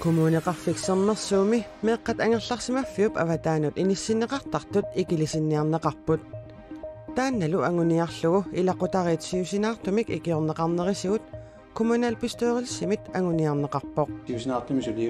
Kommuneqarfiksernersuumi meeqqat angerlarsimaffiup avataanut inissinneqartartut ikilisinniarneqarput taannalu anguniarlugu ilaqutariitsiusinaartumik ikiorneqarnerisigut kommunalbestørelsimit anguniarneqarpoq siusinaartumisuli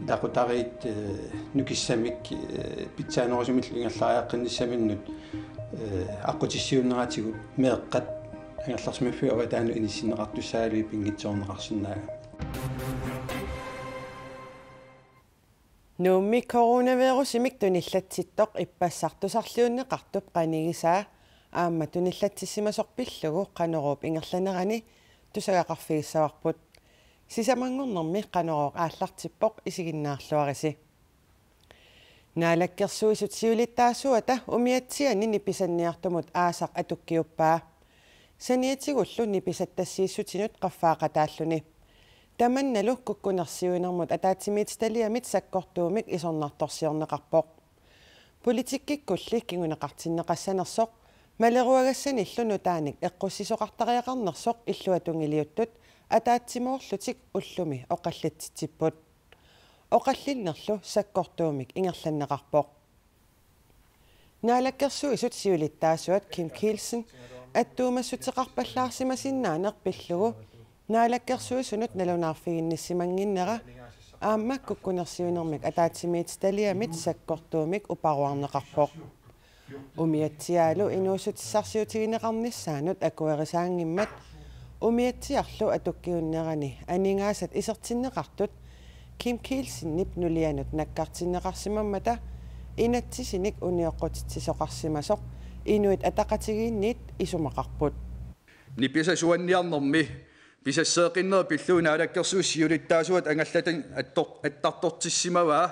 laqutariit nukissamik pitsaanorisimil ingerlariaqqinissaminnut aqutissiunneratigut meeqqat angerlarsimaffiu avataanu inissinneqartussaalui pingitsoorneqarsinnaaga Nuummi coronavirusimik tunillatsittoq ippassartusarliunneqartup qanigisaa aamma tunillatsissimasorpillugu qaneruup ingerlanerani tusagaqarfigissavarbut sisamangornermi qaneruuq aallartippoq isiginnaarluarisi naalakkersuisut siulittaasuata umiatsiani nipisanniartumut aasaq atukkiuppaa saniatigullu nipisattassiissutinut qaffaaqataalluni tamannalu kukkunersiuinermut ataatimiitstaliamit sakkortuumik isornartorsiorneqarpoq politikkikkulli kinguneqartinneqassanersoq maleruagassanillu nutaanik eqqussisoqartariaqarnersoq illuatungiliuttut ataatsimorlutik ullumi oqallatitsipput oqallinnerlu sakkortuumik ingerlanneqarpoq naalakkersuisut siulittaasuat Kim Kielsen attuumassutiqarpallaarsimasinnaaneq pillugu naalakkersuisunut nalunaarfiginnissimanginnera aamma kukkunersiunermik ataatimiitstaliamit sakkortuumik uparuarneqarpoq umiatsiaalu inuussutissarsiutigineqarnissaanut akuerisaangimmat umiatsiarlu atukkiunnerani aningaasat isertinneqartut Kim Kielsen-nip nulianut nakkartinneqarsimammata inatsisinik unioqqutitsisoqarsimasoq inuit ataqatigiinniit isumaqarput nippisasuanniarnermi pisasseeqinner pilluuna alakkersuus siulittaasuat angallatin attartortissimavaa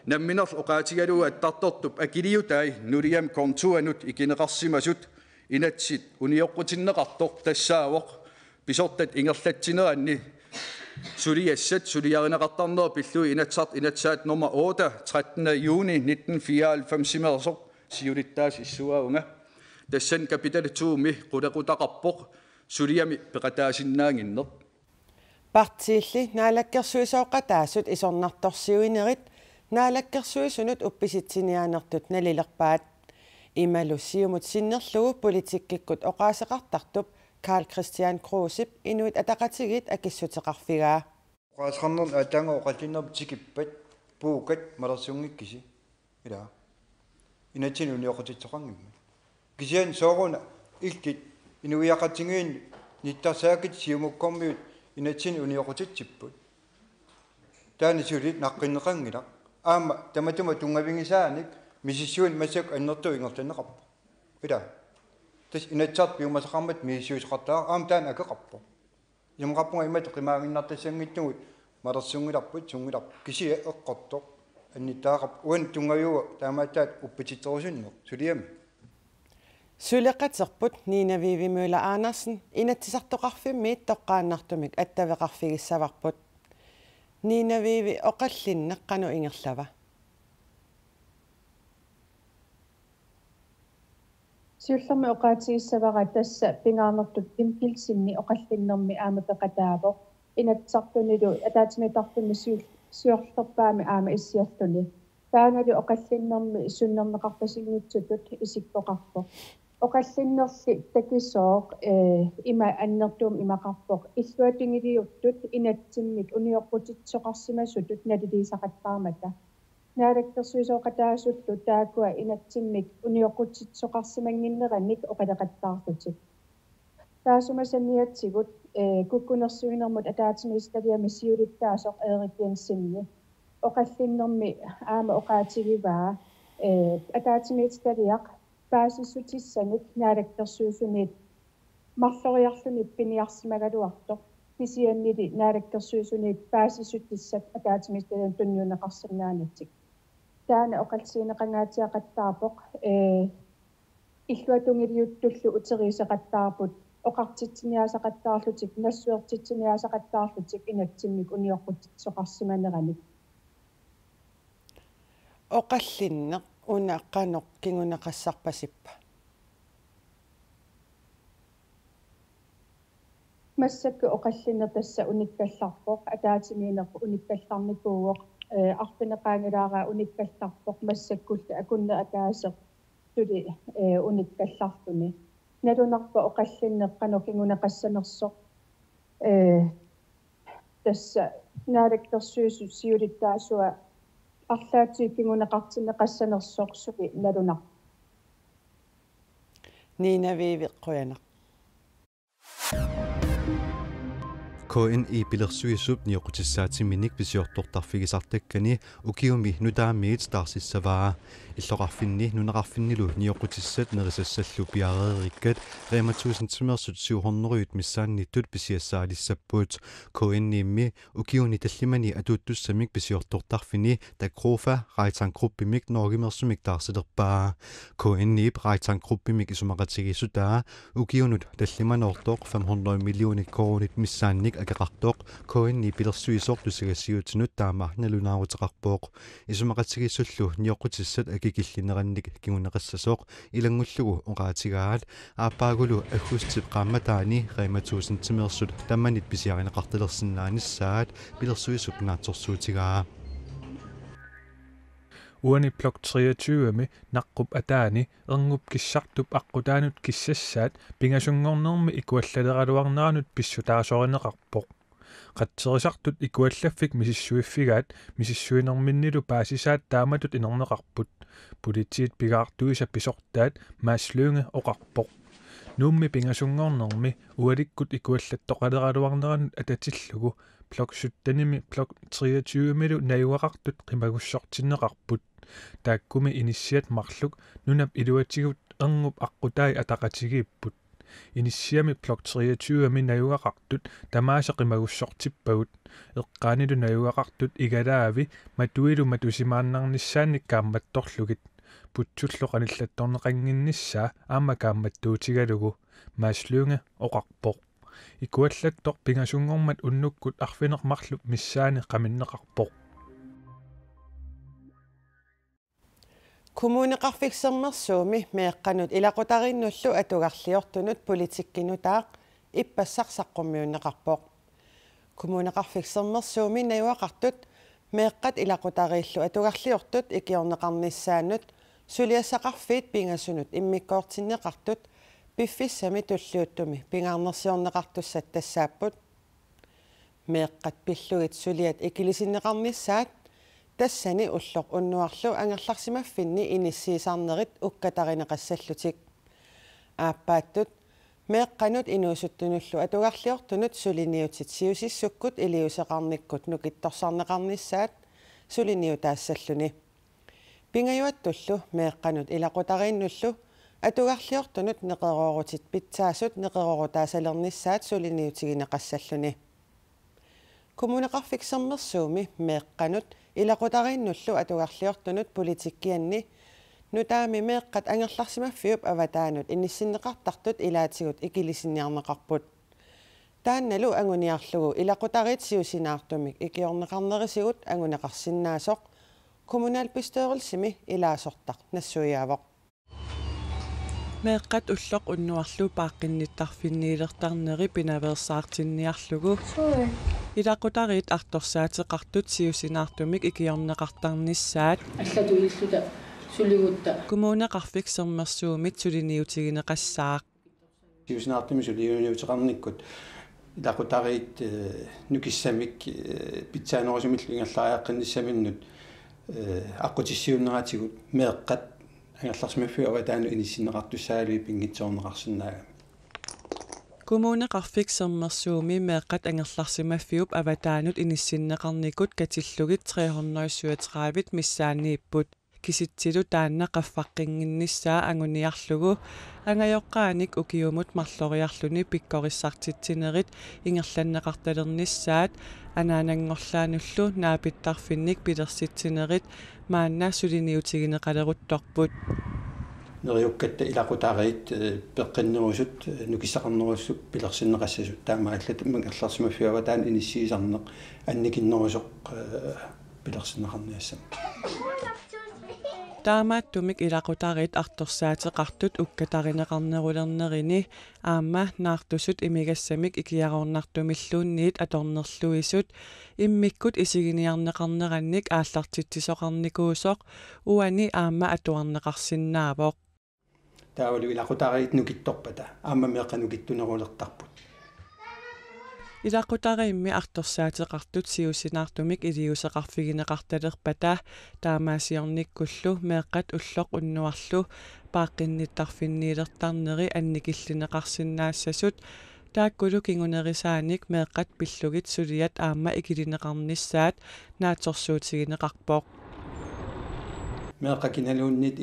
namminerl oqaatigaluga attartortup akiliutai nuliam kontuanut ikineqarsimasut inatsit unioqqutinneqartoq tassaavoq pisortat ingerlatsineranni suliassat suliarineqartarner pillui inatsaat nummer 8 13. juni 1994 siulittaas issuaunga tassan kapitalituumi qulaqutaqarpoq suliami peqataasinnaanginner partiilli naalakkersuisooqataasut isornartorsiuinerit naalakkersuisunut uppisitsiniaanertut nalilerpaat imalussiumut sinnerlugu politikkikkut oqaaseqartartup Karl Christian Krusip inuit ataqatigit akissuteqarfigaa oqaasqarner ataanga oqallinnerp tikippat puukat malersiungikkisi ila inatsin unioqutitsoqangimma kisian sooruna iltit inuiaqatingiin nittarsaakit siumukkormiut inatsin unioqutitsipput taani sulit naqqinneqangila aama tamatuma tungavingisaanik misissuun masak annertu ingertanneqarpa ila tas inatsart piumasaqarmat miissuusaqartaa aam taan akeqarpa imqarpunga imat qimaanginnartassanngittugut malersiungilarput sungilarp kisi eqqortoq annittaaqarp uan tungajuga taamaataat uppititserusunneq suliami Suleqaterput Nina Vivi Møller Andersen inatsisartoqarfimmiit toqqaannartumik attaveqarfigissavarput Nina Vivi oqallinneqqanu ingerlava Siullermi oqaatigissavara tassa pingaarnertut Kim Kielsenni oqallinnermi aama peqataavo inatsartunilu ataatimitartummi suorlerpaami aama issialluni taanali oqallinnermi sunnerneqarpasignitsutut isikkoqarpoq oqallinnerli takisooq ima annertuum imaqarpoq illuatingiliuttut inatsimmik unioqqutitsoqarsimasutut naliliisaqattaarmata naalakkersuisooqataasuttu taakua inatsimmik unioqqutitsoqarsimanginnerannik oqaleqattaarlutik taasumasaniatsigut kukkunersuinermut ataatimiistaliami siulittaasoq Erik Jensenni oqallinnermi aama oqaatigivaa ataatimiistaliaq paasissutissaniq naalakkersuusuniit marloriarlunip piniarsimagaluartoq kisiannili naalakkersuusuniit paasissutissat ataatimiistalian tunniuneqarsannaanattik taana oqalsiineqangaatiaqattaarpoq illuatungiliuttullu uteriiseqattaarput oqartitsiniaasaqattaarlutik nassuertitsiniaasaqattaarlutik inatsimmik unioqqutitsoqarsimaneranik oqallinneq unaqqanoq kinguneqassarpasippa массакку оқаллинер тасса униккалларпоқ атаатимиинерпу униккалларникууоқ арпинеқаангалаара униккалларпоқ массаккулла акунна атаасеқ тули униккаллартуни налунарпа оқаллиннеққано кингунеқассанерсоқ тасса наалактерсуусу сиулиттаасуа арлаатси кингунеқартинеқассанерсоқ суки налунар Nina Vivi Qoyana KN I bilersuisup niuqutissaatimminik pisiortortarfigisartakkani ukiumi nutaamiit starssavaa illorarfinni nunerarfinnilu niuqutissat nerisassallu piareerikkat Rema 1000 700 missaannittut pisiassaalissappuut KN immi ukiuni tallimani atuuttussamik pisiortortarfini takrofa raitaangruppimik norgimersumik taarsilerpaa KN ib raitaangruppimik isumaqatigissutaa ukiunut tallimanortoq 500 millionik koronit missaannik ageqartoq KN pilersuisortusagasiutinut taamaarnalunaaruteqarpooq isumaqatigissullu niuqutissat akikillinerannik kinguneqassasoq ilangullugu oqaatigaat aapaagulu agustip qaamataani Rema 1000 timersut tammanit pisiarineqartalersinnaanissaat pilersuisup naatsorsuutigaa uani blok 23 naqqup ataani erngub kissartup aqqutaanut kissassaat pingasungornermi ikuallaleraluarneranut pissutaasorineqarpoq qatserisartut ikuallaffik misissuiffigaat misissuinerminnilu paasisaat taamatut inerneqarput politiit pigaartuisa pisortaat maaslunge oqarpoq nuummi pingasungornermi ualikkut ikuallattoqaleraluarneranut atatillugu blok 17 blok 23 milu nayuaqartut qimagussortinneqarput taakkumi inissiat marluk nunap iluatigut erngub aqqutaai ataqatigiipput inissiami blok 23 mi nayuaqartut tamaase qimagussortippagut eqqaanilu nayuaqartut igalaavi matuilu matusimaannarnissaannik kaammattorlugit putsulloqanillattorneqanginnissaa aama kaammattuutigalugu maaslunge oqarpoq ikuallattoq pingasungormat unnukkut arfinermarlup missaani qaminneqarpoq Kommuneqarfiksermersuumi meeqqanut ilaqutarinnullu atugarliortunut politikkinutaaq ippassarsaqqummiunneqarpoq Kommuneqarfiksermersuumi nayuaqartut meeqqat ilaqutariillu atugarliortut ikiorneqarnissaanut suliassaqarfiit pingasunut immikkoortinneqartut piffissami tulluuttumi pingaarnersiorneqartussat tassaaput meeqqat pillugit suliat ikilisinneqarnissaat tassani ulloq unnuarlu angerlarsimaffinni inissiisarnerit ukkatarineqassallutik aappaattut meeqqanut inuusuttunullu atugarliortunut suliniutit siusissukkut iliuseqarnikkut nukittorsarneqarnissaat suliniu taassalluni pingajuattullu meeqqanut ilaqutariinnullu atugarliortunut neqeroorutit pitsaasut neqerorutaasalernissaat suliniutigineqassalluni Kommuneqarfiksermersuumi meeqqanut ilaqutariinnullu atugarliortunut politikkianni nutaami meeqqat angerlarsimaffiup avataanut inissinneqartartut ilaatigut ikilisinniarneqarput taannalu anguniarlugu ilaqutarit siusinaartumik ikiorneqarnerisigut anguneqarsinnaasoq kommunalpistøorelsimi ilaasortaq nassuiaavoq meeqqat ulloq unnuarlu paaqqinnitarfinniilertarneri pinaversaartinniarlugu ilaqutarit artorsaateqartut siusinaartumik ikiorneqartarnissaat allatu illuta suligutta Kommuneqarfiksermersuumit suliniutigineqassaaq siusinaartumi suliuniuteqarnikkut ilaqutarit nukissamik pitsaanorisumillu ingerlariaqqinnissaminut aqutissiunneratigut meeqqat angerlarsmaffiuqa taanu inissinneqartussaalui pingitsoorneqarsinnaaga Kommuneqarfiksermersuumi meeqqat angerlarsimaffiup avataanut inissinneqarnikut katillugit 337 missaanniipput kisitsilu taanna qaffaqqinginnissaa anguniarlugu angajoqqaanik ukiumut marloriarluni pikkorissartitsinerit ingerlanneqartalernissaat anaanangorlaanullu naapittarfinnik pilersitsinerit maanna suliniutigineqaleruttorput neriukkatta ilaqutarit peqqinnerusut nukissaqarnerussuk pilersinneqassasut taamaallat mangerlarsimaffiuqa taan inissiisarneq annikinnerusoq pilersinneqarniassam таамааттумик илақутарит арторсаатеқартут уккатаринеқарнерулернерини аама наартусут имигассамик икиарорнартумиллуунниит аторнерлуисут иммиккут исигиниарнеқарнеранник ааллартитсисоқарникуусоқ уани аама атуарнеқарсинаавоқ таавалу илақутарит нукитторпата аама меқанукиттунерулертарпут илақутариимми арторсаатеқартут сиусинаартумик илиусеқарфигинеқарталерпата таамаасиорниккуллу меэққат уллоқ уннуарлу пааққинниттарфинниилертарнери анникиллинеқарсинаассасут тааккулу кингунерисааник меэққат пиллугит сулиат аама икилинеқарниссаат нааторсуутигинеқарпоқ меэққакиналууннит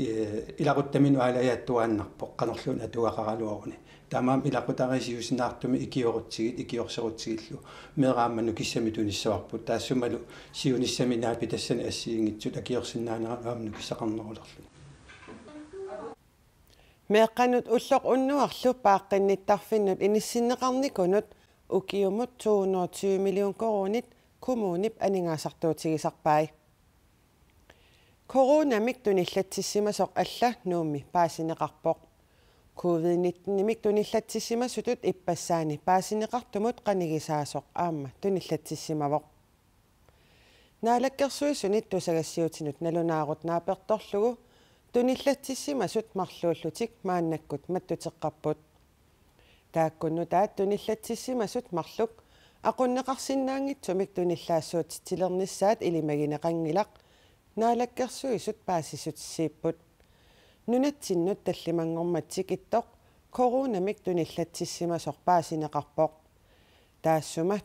илақуттамину алаяаттуааннарпоқ қанерлуун атуақаралуаруни таамаам илақутарисиусинаартуми икиорутсигит икиорсерутсигиллу меэраамману киссами туниссаварпут таассумалу сиуниссаминаапи тассани ассиингитсут акиорсиннаанераамну киссақарнерулерлу меэққанут уллоқ уннуарлу пааққинниттарфиннут иниссиннеқарникунут укиумут 220 миллион коронит коммунип анингаасартуутигисарпай коронамик туниллатсиссимасоқ алла нуумми паасинеқарпоқ COVID-19 нимик туниллатсиссимасутут иппассаани паасинеқартумут қанигисаасоқ аама туниллатсиссимавоқ наалаккерсуисунит тусагассиутинут налунаарут нааперторлугу туниллатсиссимасут марлууллутик мааннаккут маттутеққарпут тааккунну таат туниллатсиссимасут марлук ақуннеқарсинаангитсумик туниллаассуутитсилерниссаат илимагинеқангилақ наалаккерсуисут паасисутсииппут нунатсиннут таллимангорматсик иттоқ коронамик туниллатсиссимасоқ паасинеқарпоқ таассума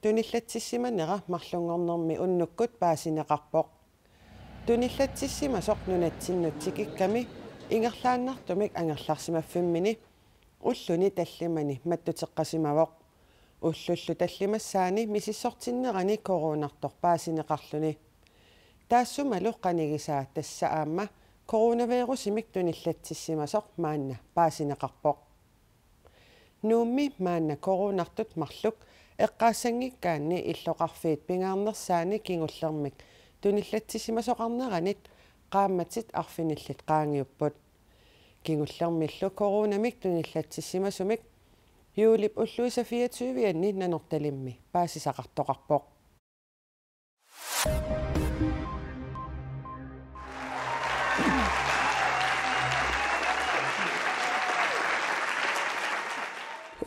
туниллатсиссиманера марлунгорнерми уннуккут паасинеқарпоқ туниллатсиссимасоқ нунатсиннутсик икками ингерлааннартумик ангерларсимаффиммини уллуни таллимани маттутеққасимавоқ уллуллу таллимассаани мисиссортиннерани коронартор паасинеқарлуни таассумалу қанигисаа тасса аама коронавирусимик туниллатсиссимасоқ маанна паасинеқарпоқ нуумми маанна коронартут марлук эққаассангиккаанни иллоқарфиит пингаарнерсаани кингуллермик туниллатсиссимасоқарнеранит qaammatsit arfinillit qaangiupput kingullermillu koronamik tunillатсиссимасумик юулип уллуиса 24-ианни нанорталимми паасисақартоқарпоқ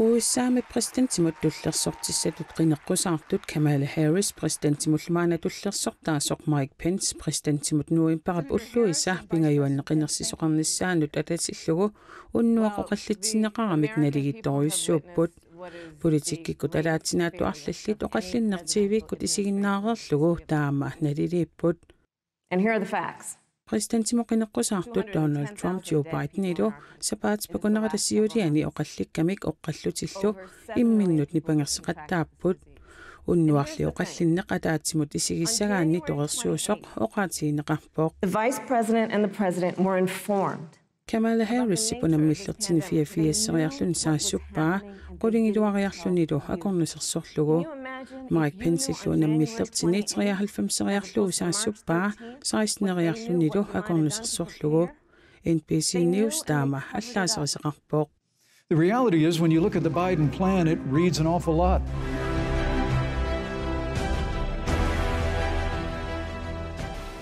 USA præsidenttimut tullersortissatut qinekqusaartut Kamala Harris præsidenttimullumaana tullersortaasoq Mike Pence præsidenttimut nuimparap ulluisa pingayuanneqinersisoqarnissaanut atatillugu unnuaqoqallitsinneqaramik naligittoriussuupput politikkikut alaatsinaatu arlallit oqallinnertiiviikkut isiginnaareerlugu taama naliliipput. And here are the facts. Præsidentimoqinekqusaartut Donald Trump Joe Biden ilu sapaatspaqunaqalassiuliani oqallikkamik oqqallutillu imminnut nipangerseqattaapput unnuarli oqallinneq ataatsimut isigissagaanni toqersuusoq oqaatiineqarpoq. The Vice President and the President were informed. Kamala Harris sipunammillertini 44-seriarlun saassuppaa qulingiluariarlunilu akornusersorlugu Mike Pence illuunammillertini 93-seriarluu saassuppaa 16-eriarlunilu akornusersorlugu NBC News taama allaaserisaqarpoq. The reality is when you look at the Biden plan it reads an awful lot.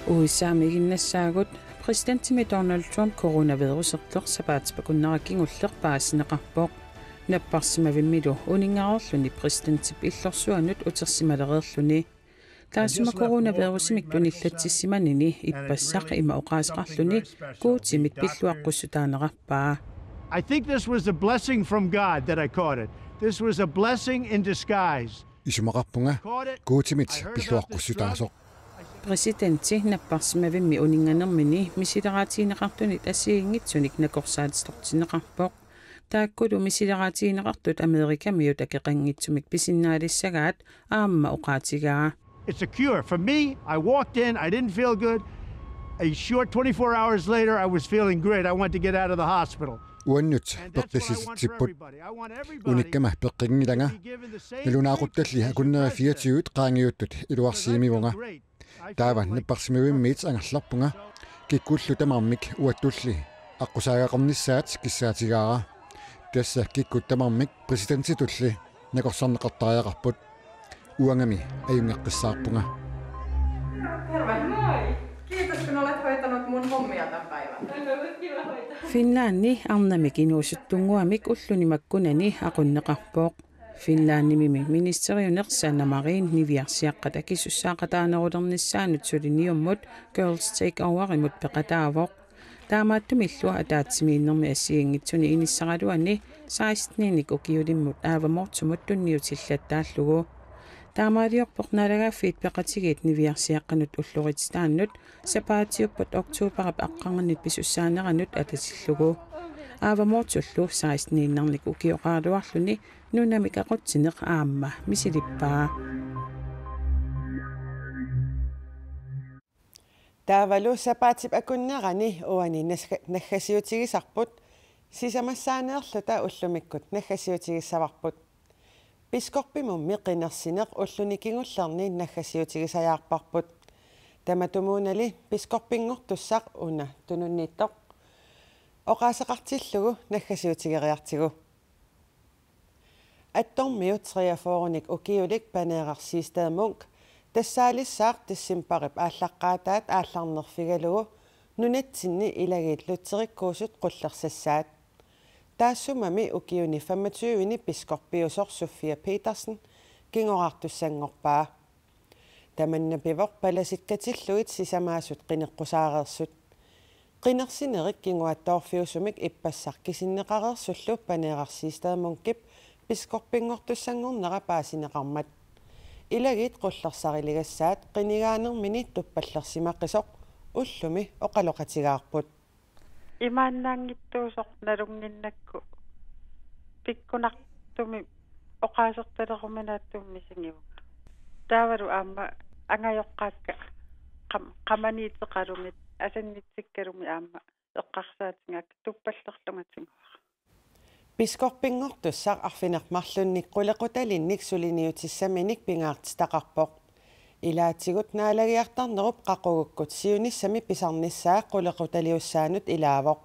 Uissaamiginnassaagut præsidentimi Donald Trump coronavirusertler sapaatspaqunnarakingullerpaasineqarpoq napparsimavimmilu uningaarerluni præsidentip illersuanut utersimalereerluni taasuma coronavirusimik tunillatssimanini ippassaq ima oqaasqarluni kuutimit pilluaqqusutaanerarpaa. I think this was a blessing from God that I caught it. This was a blessing in disguise. Isumaqarpunga kuutimit pilluaqqusutaasoq Præsidenti napparsimavimmi uninganermini misileraatiineqartunit asiingitsunik nakorsaalistortineqarpoq taakkulu misileraatiineqartut Amerikamiut akeqanngitsumik pisinnaalisagaat aamma oqaatigaa. It's a cure. For me, I walked in, I didn't feel good. A short 24 hours later, I was feeling great. I wanted to get out of the hospital. Uannut perqisisitsipput unikkama peqqingilanga nalunaaquttalli akunneri 24 qaangiuttut iluarsiimivunga taava napparsimavimmiit angerlarpunga kikkullu tamarmik uattulli аққусаагақарнissaat киссаатигаара тасса киккут тамармик президентитулли накорсарнеқартариақарпут уангами аюнгеққиссаарпунга. Kiitos kun olet hoitanut mun hommia tämän päivän. Finlanni arnamik inuusuttunguamik ullunimakkunani aqunneqarpooq. Finlandimimi ministeriunersa Anna-Marin niviarsiaqqat akissussaaqataanerulernissaanut suliniummut Girls Take Overimut peqataavoq. Taamaattumillua ataatsimiinnermi assiingitsuni inissaqaluanni 16-nik ukiulimmut aavamortumut tunniutillаттааллугу. Taamaaliorpoq nalagaaffiit peqatigiit niviarsiaqqanut ullurititaannut sapaatiuppat oktuuparap aqqanganit pisussaaneranut atasillugu. Aavamortullu 16-innernik ukioqaaluarluni nunamik aqutsineq aamma misilippaa. Taavalu sapaatip akunnerani uani naggasiutigisarput sisamasaaneerluta ullumikkut naggasiutigissavarput piskorpimummi qinersineq ullunikingullerni naggasiutigisajaarparput tamatumuunali piskorpingortussaq una tununniittoq oqaasaqartillugu naggasiutigeriartigu attormiut 43-nik ukiulik paneerarsiistaamunk тассаалиссаақ тассимпарип ааллаққаатаат аалларнерфигалугу нунатсинни илагииллутсериккуусут қуллерсассаат таассумами укиуни 25-ини пискорпиусор София Петерсен кингораартуссангорпаа таманнапивоқ паласиккатиллуит сисамаасут қинеққусаареерсут қинерсинерик кингуаттоорфиусумик иппассар кисиннеқарерсуллу панеерарсиистаамункип пискорпингортуссангорнера паасинеқармат илагит qullersariligасsaat qinigaanermini tuppallersimaqqisoq ullumi oqaloqatigаарput имааннаангиттуусоқ налунгиннакку пиккунартуми оqaasertaleruminaattuummi singivuk таавару аама ангайоққаакка qamaniiteqalumit асаннитсиккалуми аама эққарсаатингак туппаллерлунгатингуа Piskorpingortussaq arfinermarlunnik qulequtalinnik suliniutissaminik pingaartitaqarpoq ilaatigut naalagiartarnerup qaqugukkut siunissami pisarnissaa qulequtaliussaanut ilaavoq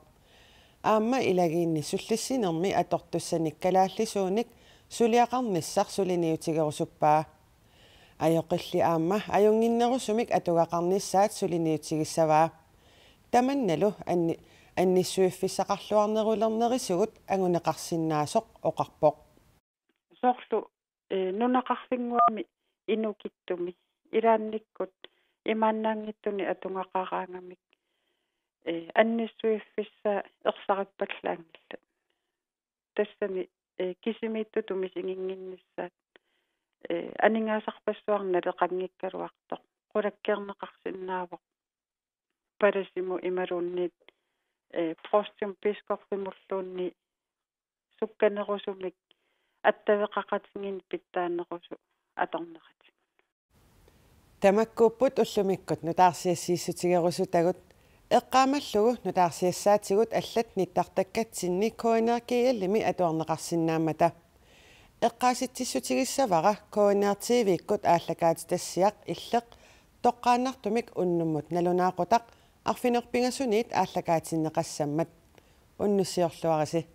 aamma ilagiinni sullissinermi atortussanik kalaallisuunik suliaqarnissaq suliniutigerusuppaa ajoqilli aamma ajunginnerusumik atugaqarnissaat suliniutigissavaa tamannalu анниссуиффисақарлуарнерулернерисугут агунеқарсиннаасоқ оқарпоқ сорлу нунақарфингуами инукиттуми илаанниккут имааннаангиттуни атунгақараангамик анниссуиффисса ерсариппаллаангилла тассани кисимииттутуми сингингиннссаат анингаасарпассуарнала қангиккалуартоқ қулаккернеқарсиннаавоқ парасиму ималуунниит простим пискорпимуллуунни сукканерусумик аттавеқақатингин питтааннерусу аторнеқати тамаккууппут уллумиккут нутаарсиассииссутигерусутагут эққаамаллугу нутаарсиассаатигут аллат ниттартаккатсинни коинеркиаллими атуарнеқарсинаамата эққааситсиссутигиссавара коинертивиккут ааллакаатитассиақ иллеқ тоққааннартумик уннуммут налунаақутақ арфинерпингасуниит ааллакаатиннеқассаммат уннуссиорлуараси